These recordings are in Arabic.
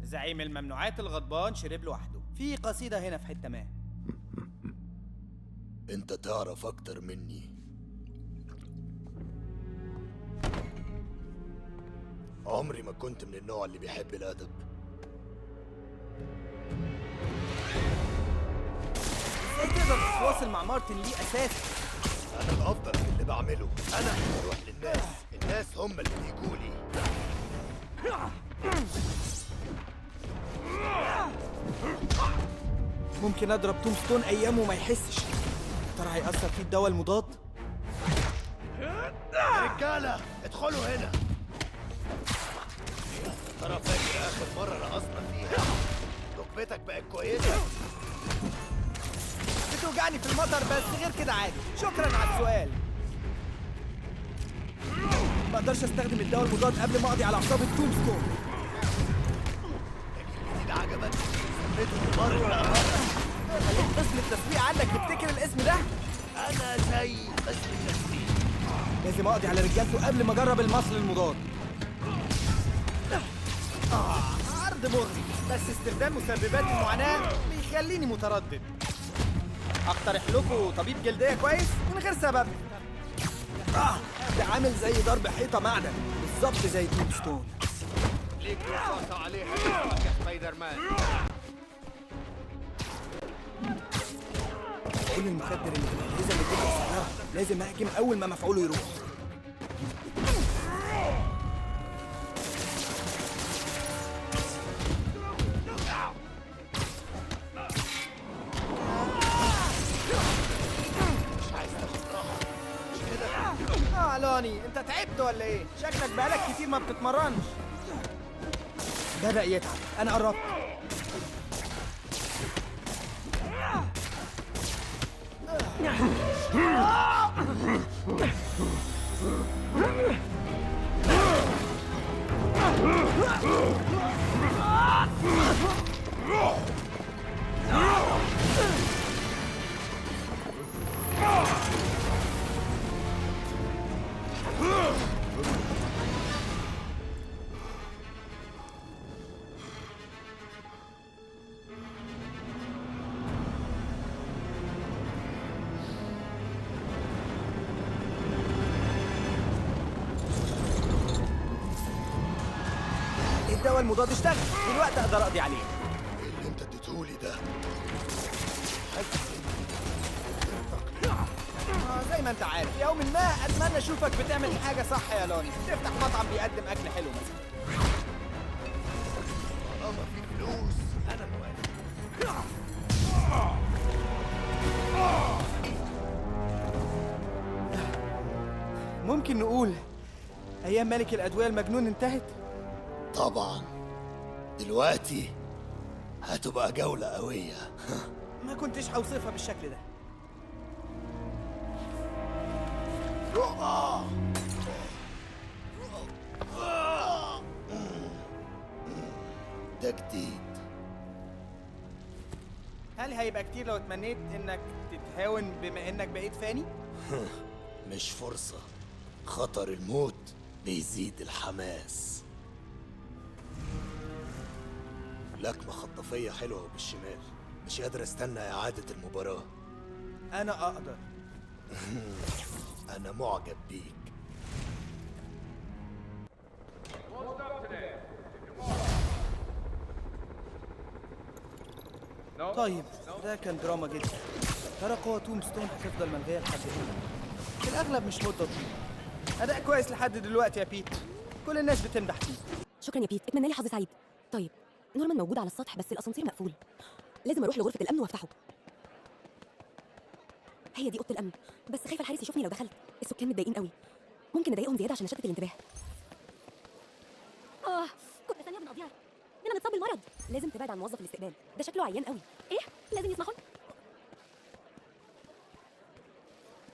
زعيم الممنوعات الغضبان شرب لوحده. في قصيدة هنا في حتة ما. انت تعرف اكتر مني. عمري ما كنت من النوع اللي بيحب الادب. ازاي تقدر تتواصل مع مارتن ليه اساسا؟ انا الافضل في اللي بعمله. انا اللي بروح للناس، الناس هم اللي بيجولي. ممكن اضرب توم ستون ايام وما يحسش. ترى هيأثر فيه الدواء المضاد؟ رجاله ادخلوا هنا. ترى فاكر اخر مره رقصنا فيها ركبتك بقت كويسه؟ بتوجعني في المطر بس غير كده عادي. شكرا على السؤال. ما اقدرش استخدم الدواء المضاد قبل ما اقضي على اعصاب التوم ستون. الجديد عجبك؟ سميته مره. خليك قسم التسويق عندك تفتكر الاسم ده؟ انا زي قسم التسويق. لازم اقضي على رجالته قبل ما اجرب المصل المضاد. عرض مغري، بس استخدام مسببات المعاناة بيخليني متردد. اقترح لكم طبيب جلدية كويس من غير سبب. ده عامل زي ضرب حيطة معدن بالظبط زي توم ستون. ليك رصاصة عليها اسمك يا سبايدر مان. مفعول المخدر اللي في الأجهزة اللي بتبقى قصيرة لازم اهجم أول ما مفعوله يروح. لوني انت تعبت ولا ايه؟ شكلك بقالك كتير ما بتتمرنش. بدأ يتعب. انا قربت. الدواء المضاد اشتغل. دلوقتي اقدر اقضي عليه. اللي انت اديتهولي ده زي ما انت عارف يوم ما اتمنى اشوفك بتعمل حاجه صح يا لوني. تفتح مطعم بيقدم اكل حلو مثلا. طالما في فلوس انا موافق. ممكن نقول ايام ملك الادويه المجنون انتهت. طبعا دلوقتي هتبقى جولة قوية. ما كنتش هوصفها بالشكل ده. ده جديد. هل هيبقى كتير لو اتمنيت انك تتهاون بما انك بقيت فاني؟ مش فرصة. خطر الموت بيزيد الحماس. لكمة خطافية حلوة وبالشمال. مش قادر استنى إعادة المباراة. انا اقدر. أنا معجب بيك. طيب ده كان دراما جدا. ترى قوة توم ستون هتفضل ملغية لحد هنا. في الأغلب مش مدة طويلة. أداء كويس لحد دلوقتي يا بيت. كل الناس بتمدح فيه. شكرا يا بيت، اتمنى لي حظ سعيد. طيب نورمان موجود على السطح بس الاسانسير مقفول. لازم اروح لغرفة الأمن وافتحه. هي دي أوضة الأمن، بس خايفة الحارس يشوفني لو دخلت. السكان متضايقين قوي. ممكن اضايقهم زيادة عشان اشتت الانتباه. كل ثانية بنقضيها. هنا متصاب بالمرض. لازم تبعد عن موظف الاستقبال، ده شكله عيان قوي. ايه؟ لازم يسمحوا لنا.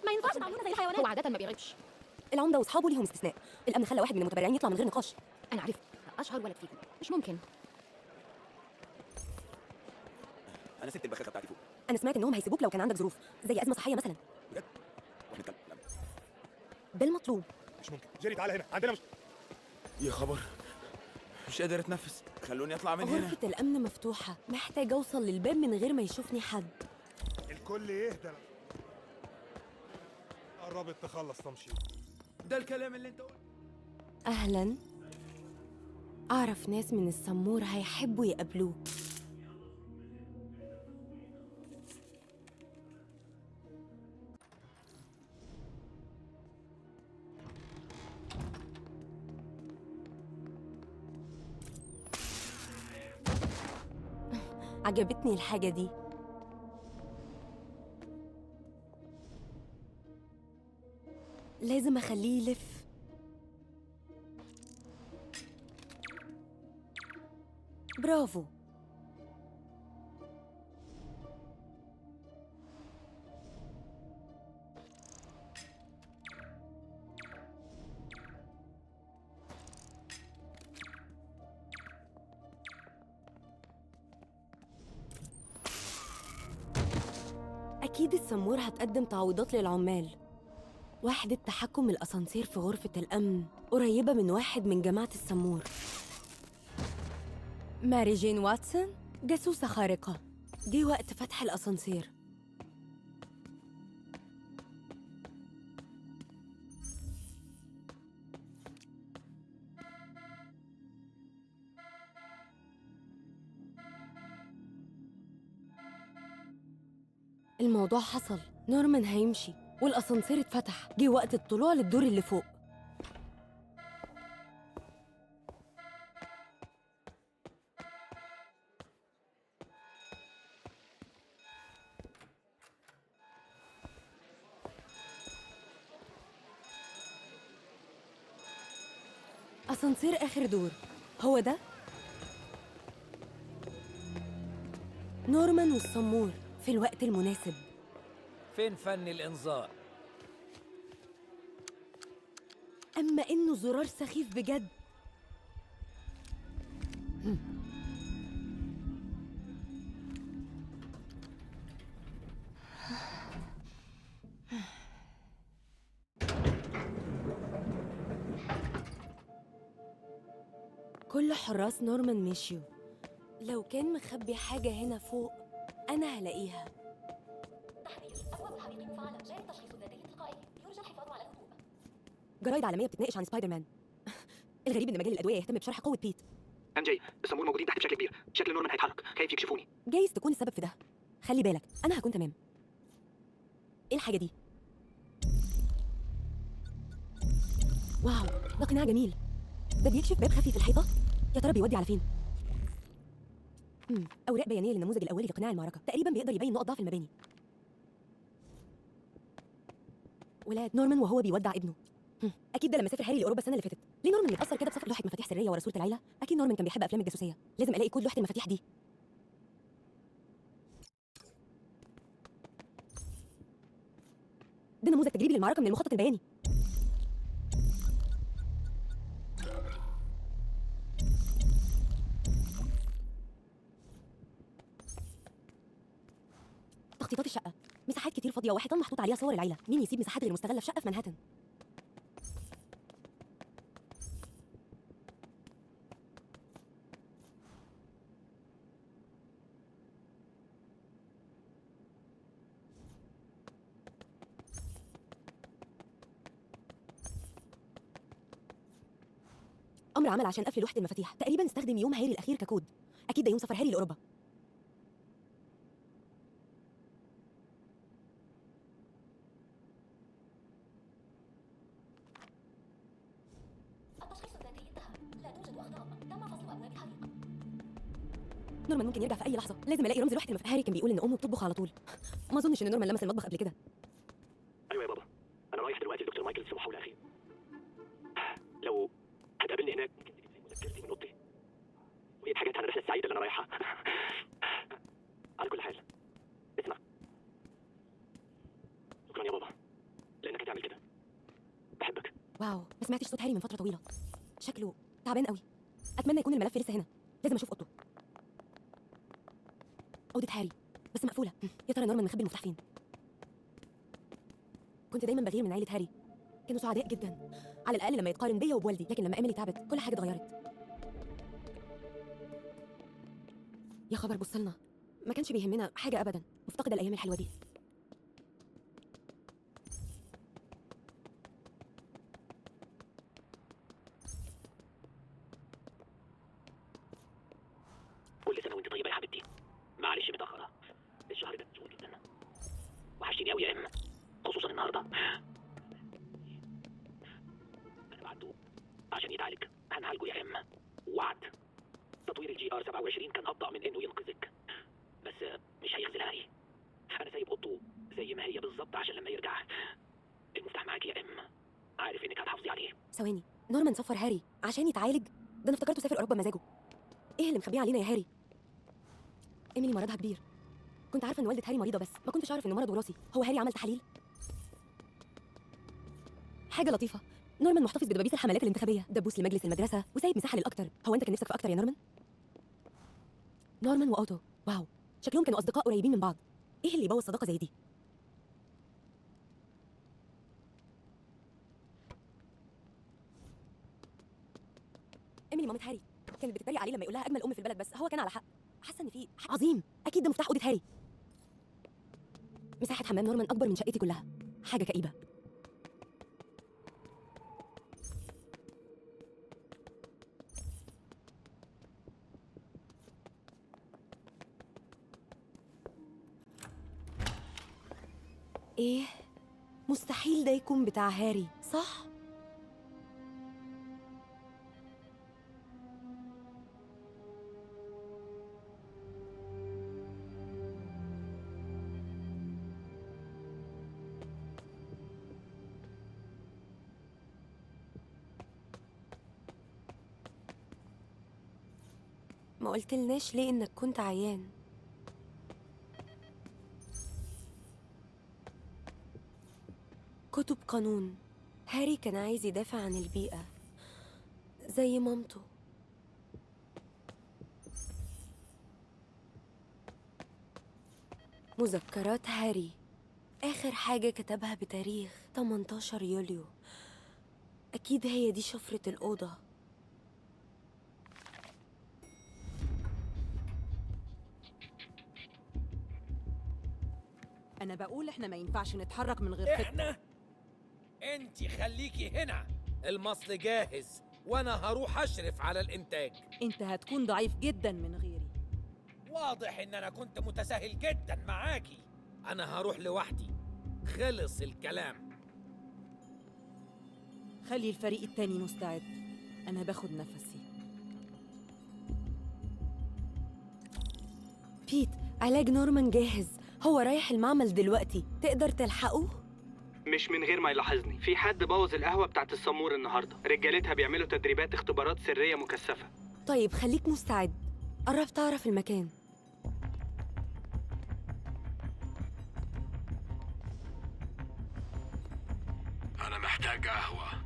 ما ينفعش تعاملونا زي الحيوانات. هو عادة ما بيغيبش. العمدة واصحابه ليهم استثناء. الأمن خلى واحد من المتبرعين يطلع من غير نقاش. أنا عرفت، أشهر ولد فيكم. مش ممكن. انا سبت البخاخه بتاعتي فوق. أنا سمعت إنهم هيسيبوك لو كان عندك ظروف زي أزمة صحية مثلا. بجد؟ ونتكلم. لا. ده المطلوب. مش ممكن. جيري تعالى هنا، عندنا مش... يا خبر، مش قادر اتنفس. خلوني اطلع من هنا. غرفة الأمن مفتوحة، محتاج أوصل للباب من غير ما يشوفني حد. الكل يهدى. قربت تخلص تمشيط. ده الكلام اللي انت قلته. أهلاً. أعرف ناس من السمور هيحبوا يقابلوك. عجبتني الحاجة دي. لازم أخليه يلف. برافو. أكيد السمور هتقدم تعويضات للعمال. وحدة تحكم الأسانسير في غرفة الأمن قريبة من واحد من جماعة السمور. ماري جين واتسون، جاسوسة خارقة. جه وقت فتح الأسانسير. الموضوع حصل، نورمان هيمشي والأسانسير اتفتح. جه وقت الطلوع للدور اللي فوق. أسانسير آخر دور. هو ده؟ نورمان والسمور في الوقت المناسب. فين فن الإنذار؟ أما إنه زرار سخيف بجد. كل حراس نورمان مشيوا. لو كان مخبي حاجة هنا فوق أنا هلاقيها. جرايد عالمية بتتناقش عن سبايدر مان. الغريب إن مجال الأدوية يهتم بشرح قوة بيت. MJ، السمور موجودين تحت بشكل كبير. شكل نورمان هيتحرك، خايف يكشفوني. جايز تكون السبب في ده. خلي بالك، أنا هكون تمام. إيه الحاجة دي؟ واو، ده قناع جميل. ده بيكشف باب خفي في الحيطة. يا ترى بيودي على فين؟ أوراق بيانية للنموذج الأولي لقناع المعركة. تقريباً بيقدر يبين نقط ضعف المباني. ولاد نورمان وهو بيودع ابنه. أكيد ده لما سافر هاري لأوروبا السنة اللي فاتت. ليه نورمان يتأثر كده بصفحة لوحة مفاتيح سرية ورا صورة العيلة؟ أكيد نورمان كان بيحب أفلام الجاسوسية. لازم ألاقي كود لوحة المفاتيح دي. ده نموذج تجريبي للمعركة من المخطط البياني. تخطيطات الشقة. مساحات كتير فاضية وحيطان محطوط عليها صور العيلة. مين يسيب مساحات غير مستغلة في شقة في منهاتن؟ أمر عمل عشان قفل لوحة المفاتيح. تقريبا استخدم يوم هاري الأخير ككود. أكيد ده يوم سفر هاري لأوروبا. نورمان ممكن يرجع في اي لحظه. لازم الاقي رمز لوحه المفاتيح. هاري كان بيقول ان امه بتطبخ على طول. ما اظنش ان نورمان لمس المطبخ قبل كده. ايوه يا بابا، انا رايح دلوقتي لدكتور مايكل في محاوله اخيره. لو هتقابلني هناك ممكن تكتب لي مذكرتي من اوضتي وهي حاجات عن الرحله السعيده اللي انا رايحها. على كل حال اسمع، شكرا يا بابا لانك هتعمل كده. بحبك. واو، ما سمعتش صوت هاري من فتره طويله. شكله تعبان قوي. اتمنى يكون الملف لسه هنا. لازم اشوف اوضته. اوضه هاري بس مقفوله. يا ترى نورمان مخبي المفتاح فين؟ كنت دايما بغير من عيله هاري. كانوا سعداء جدا، على الاقل لما يتقارن بيا وبوالدي. لكن لما ايميلي تعبت كل حاجه اتغيرت. يا خبر بصلنا، ما كانش بيهمنا حاجة أبدا. مفتقدة الأيام الحلوة دي. كل سنه وانت طيبه يا حبيبتي. معلش متاخره، الشهر ده مشغول جدا. وحشتيني قوي يا ام، خصوصا النهارده. انا بعته عشان يتعالج، هنعالجه يا ام، وعد. تطوير الجي ار 27 كان ابطا من انه ينقذك، بس مش هيغسل هاري. انا سايب اوضته زي ما هي بالظبط عشان لما يرجع. المفتاح معاكي يا ام، عارف انك هتحافظي عليه. ثواني، نورمان سفر هاري عشان يتعالج؟ ده أنا افتكرته سافر أوروبا بمزاجه. إيه اللي مخبيه علينا يا هاري؟ إيميلي مرضها كبير. كنت عارفة إن والدة هاري مريضة، بس ما كنتش أعرف إنه مرض وراثي. هو هاري عمل تحاليل؟ حاجة لطيفة، نورمان محتفظ بدبابيس الحملات الانتخابية، دبوس لمجلس المدرسة، وسايب مساحة للأكتر. هو أنت كان نفسك في أكتر يا نورمان؟ نورمان وأوتو، واو، شكلهم كانوا أصدقاء قريبين من بعض. إيه اللي يبوظ صداقة زي دي؟ إيميلي مامة هاري كانت بتتريق عليه لما يقول لها أجمل أم في البلد، بس هو كان على حق. حاسة إن في حق عظيم. أكيد ده مفتاح أوضة هاري. مساحة حمام نورمان أكبر من شقتي كلها. حاجة كئيبة. إيه؟ مستحيل ده يكون بتاع هاري، صح؟ ما قلتلناش ليه إنك كنت عيان؟ كتب قانون. هاري كان عايز يدافع عن البيئة زي مامته. مذكرات هاري، آخر حاجة كتبها بتاريخ 18 يوليو. أكيد هي دي شفرة الأوضة. أنا بقول إحنا ما ينفعش نتحرك من غير خطة. احنا؟ انت خليكي هنا، المصل جاهز وانا هروح اشرف على الانتاج. أنت هتكون ضعيف جدا من غيري. واضح ان انا كنت متساهل جدا معاكي. انا هروح لوحدي، خلص الكلام. خلي الفريق التاني مستعد، أنا باخد نفسي. بيت، علاج نورمان جاهز. هو رايح المعمل دلوقتي، تقدر تلحقه؟ مش من غير ما يلاحظني. في حد بوظ القهوة بتاعت السمور النهاردة. رجالتها بيعملوا تدريبات اختبارات سرية مكثفة. طيب خليك مستعد، قربت أعرف المكان. انا محتاج قهوه.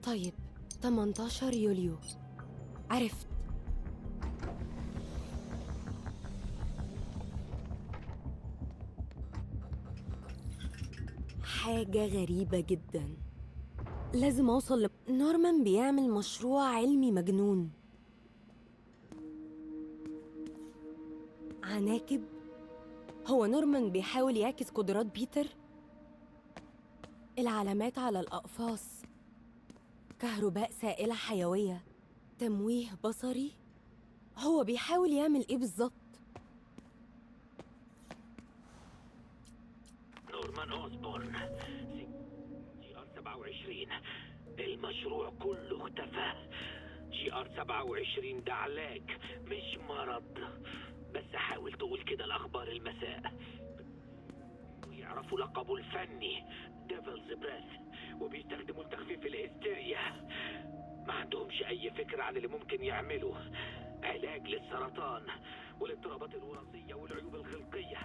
طيب 18 يوليو، عرفت. حاجة غريبة جدا، لازم أوصل نورمان بيعمل مشروع علمي مجنون. عناكب؟ هو نورمان بيحاول يعكس قدرات بيتر؟ العلامات على الأقفاص، كهرباء سائلة حيوية، تمويه بصري. هو بيحاول يعمل إيه بالظبط؟ نورمان أوسبورن، جي آر 27. المشروع كله اختفى. GR27 ده علاج مش مرض، بس حاول تقول كده لأخبار المساء. ويعرفوا لقبه الفني ديفلز بريث، وبيستخدموا لتخفيف الهستيريا. ما عندهمش أي فكرة عن اللي ممكن يعملوا. علاج للسرطان والاضطرابات الوراثية والعيوب الخلقية،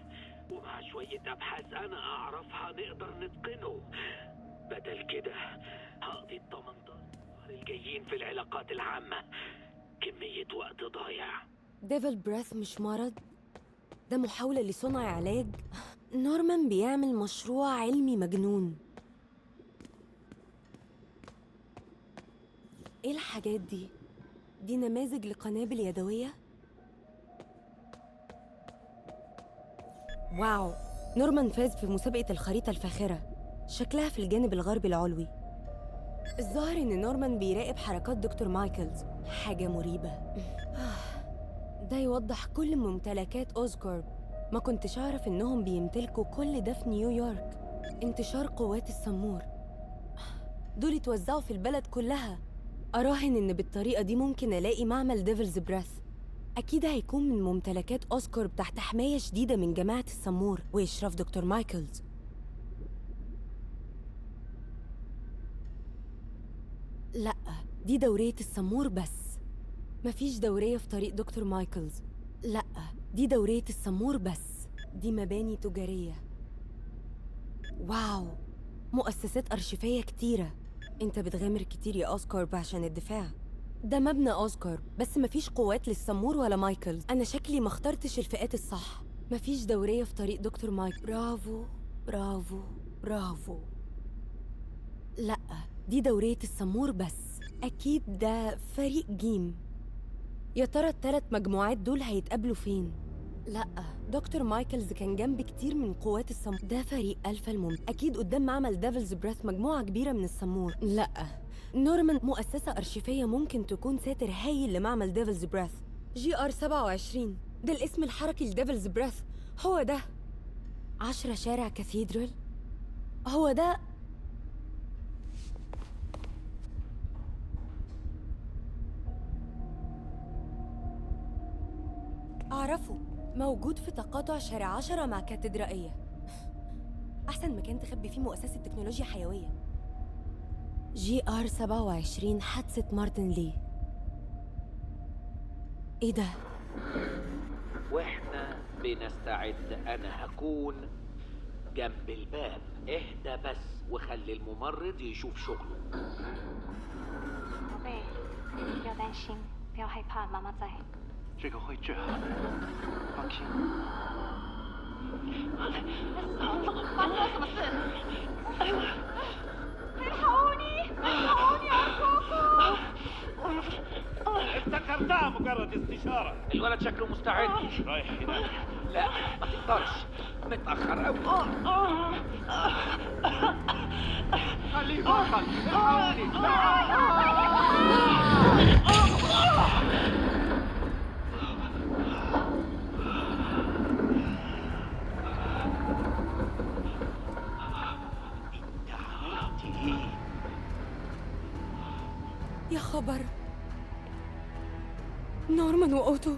ومع شوية أبحاث أنا أعرفها نقدر نتقنه. بدل كده هقضي ال18 الجايين في العلاقات العامة كمية وقت ضايع. ديفل بريث مش مرض، ده محاولة لصنع علاج. نورمان بيعمل مشروع علمي مجنون. ايه الحاجات دي؟ دي نماذج لقنابل يدوية؟ واو، نورمان فاز في مسابقة الخريطة الفاخرة، شكلها في الجانب الغربي العلوي. الظاهر ان نورمان بيراقب حركات دكتور مايكلز، حاجة مريبة. ده يوضح كل ممتلكات أوزكورب. ما كنتش أعرف إنهم بيمتلكوا كل ده في نيويورك. انتشار قوات السمور، دول اتوزعوا في البلد كلها. أراهن إن بالطريقة دي ممكن ألاقي معمل ديفلز بريث. أكيد هيكون من ممتلكات أوزكورب تحت حماية شديدة من جماعة السمور وإشراف دكتور مايكلز. لأ، دي دورية السمور بس. مفيش دورية في طريق دكتور مايكلز. لأ، دي دورية السمور بس. دي مباني تجارية. واو، مؤسسات أرشيفية كتيرة. انت بتغامر كتير يا أوزكورب عشان الدفاع. ده مبنى أوزكورب بس مفيش قوات للسمور ولا مايكلز. أنا شكلي ما اخترتش الفئات الصح. مفيش دورية في طريق دكتور مايك. برافو برافو برافو. لأ، دي دورية السمور بس. أكيد ده فريق جيم. يا ترى ال3 مجموعات دول هيتقابلوا فين؟ لأ، دكتور مايكلز كان جنب كتير من قوات السمور. ده فريق ألفا أكيد قدام معمل ديفلز بريث مجموعة كبيرة من السمور. لأ، نورمان مؤسسة أرشيفية ممكن تكون ساتر هايل لمعمل ديفلز بريث. GR27 ده الاسم الحركي لديفلز بريث. هو ده 10 شارع كاثيدرال. هو ده. أعرفه، موجود في تقاطع شارع 10 مع كاتدرائية. أحسن مكان تخبي فيه مؤسسة تكنولوجيا حيوية. GR27 حادثة مارتن لي. إيه ده؟ واحنا بنستعد انا هكون جنب الباب. اهدى بس وخلي الممرض يشوف شغله. 宝贝，不要担心，不要害怕，妈妈在。这个会治好的，放心。发生了什么事？الحقوني الحقوني أرجوكم. افتكرتها مجرد استشارة. الولد شكله مستعد. رايح هناك. لا، ما تقدرش، متأخر قوي. خليه بطل. الحقوني. يا خبر، نورمان وأوتو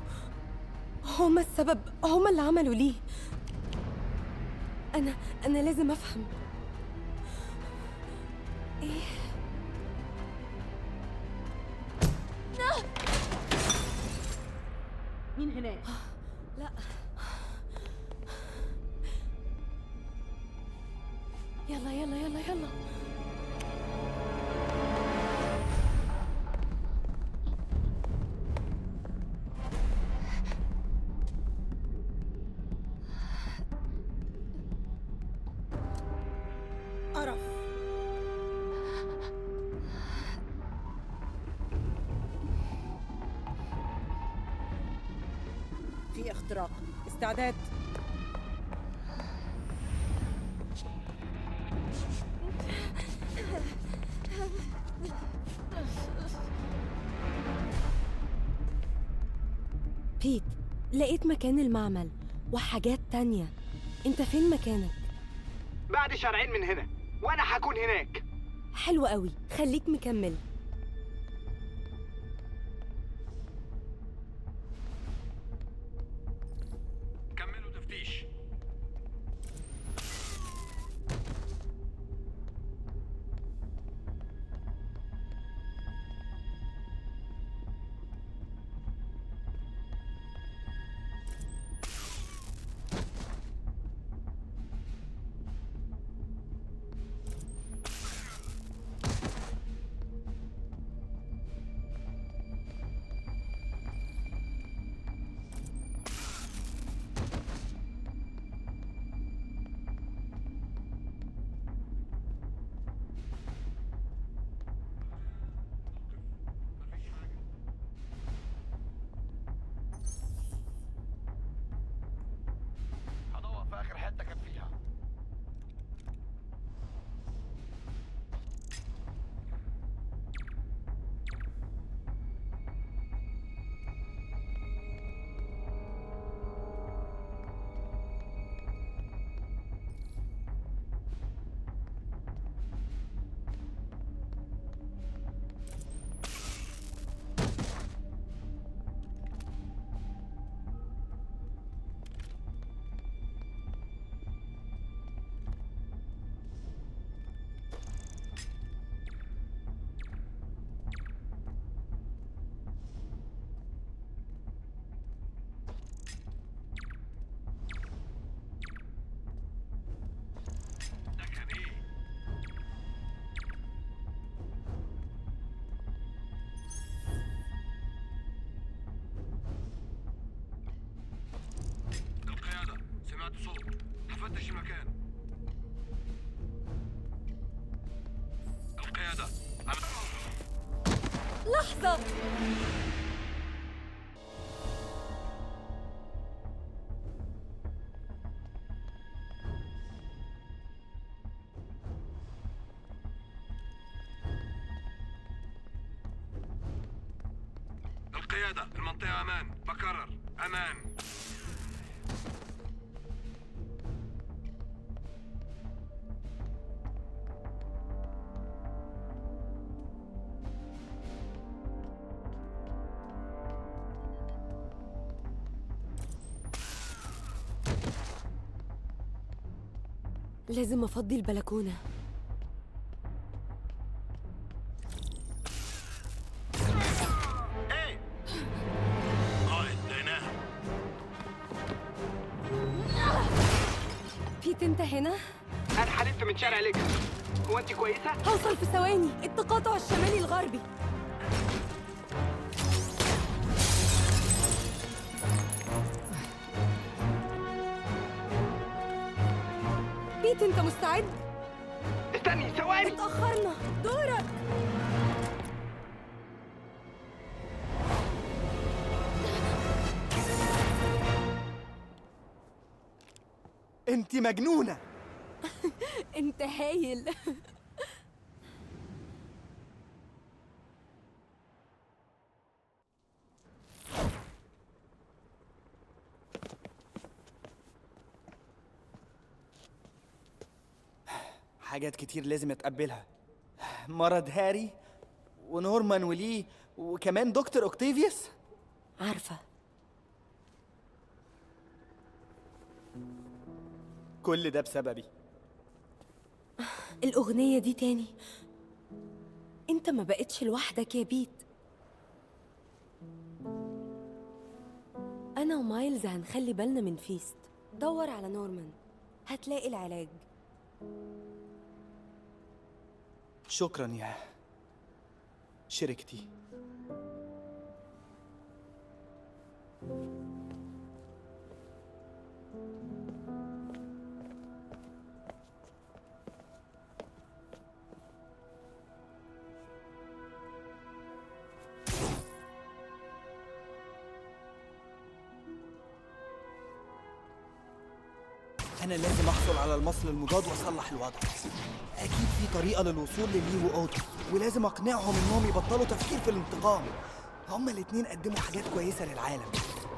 هما السبب، هما اللي عملوا ليه. أنا لازم أفهم. إيه؟ مين هناك؟ لا، يلا يلا يلا يلا. قرف. في اختراق، استعداد. بيت، لقيت مكان المعمل وحاجات تانية. انت فين مكانك؟ بعد شارعين من هنا وانا هكون هناك. حلو قوي، خليك مكمل. الخريطة. القيادة، المنطقة أمان. بكرر، أمان. لازم أفضي البلكونة. بيت انت هنا؟ انا حلفت من شارع ليكس. هو انت كويسه؟ هوصل في ثواني. التقاطع الشمالي الغربي. بيت انت مستعد؟ استني ثواني. اتأخرنا. دورك. انت مجنونة. انت هايل. حاجات كتير لازم اتقبلها. مرض هاري ونورمان ولي وكمان دكتور اوكتافيوس. عارفة. كل ده بسببي. الأغنية دي تاني. انت ما بقتش لوحدك يا بيت. أنا ومايلز هنخلي بالنا من فيست. دور على نورمان، هتلاقي العلاج. شكرا يا شركتي. أنا لازم أحصل على المصل المضاد وأصلح الوضع. أكيد في طريقة للوصول للي وأوتو، ولازم أقنعهم إنهم يبطلوا تفكير في الانتقام. هما الاتنين قدموا حاجات كويسة للعالم،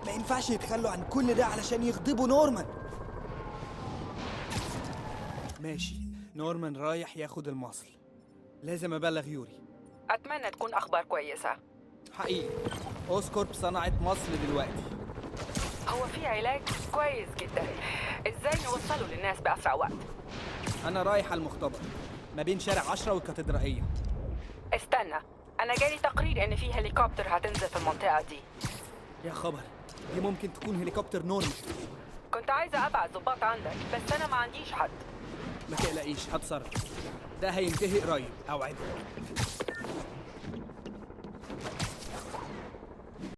ما ينفعش يتخلوا عن كل ده علشان يغضبوا نورمان. ماشي، نورمان رايح ياخد المصل. لازم أبلغ يوري. أتمنى تكون أخبار كويسة. حقيقي أوسكورب صنعت مصل دلوقتي. هو في علاج كويس جدا. إزاي نوصله للناس بأسرع وقت؟ أنا رايح على المختبر ما بين شارع 10 والكاتدرائية. استنى، أنا جالي تقرير إن في هليكوبتر هتنزل في المنطقة دي. يا خبر، دي ممكن تكون هليكوبتر نورمان. كنت عايزة أبعت ضباط عندك بس أنا ما عنديش حد. ما تقلقيش، هتصرف. ده هينتهي قريب، أوعدك.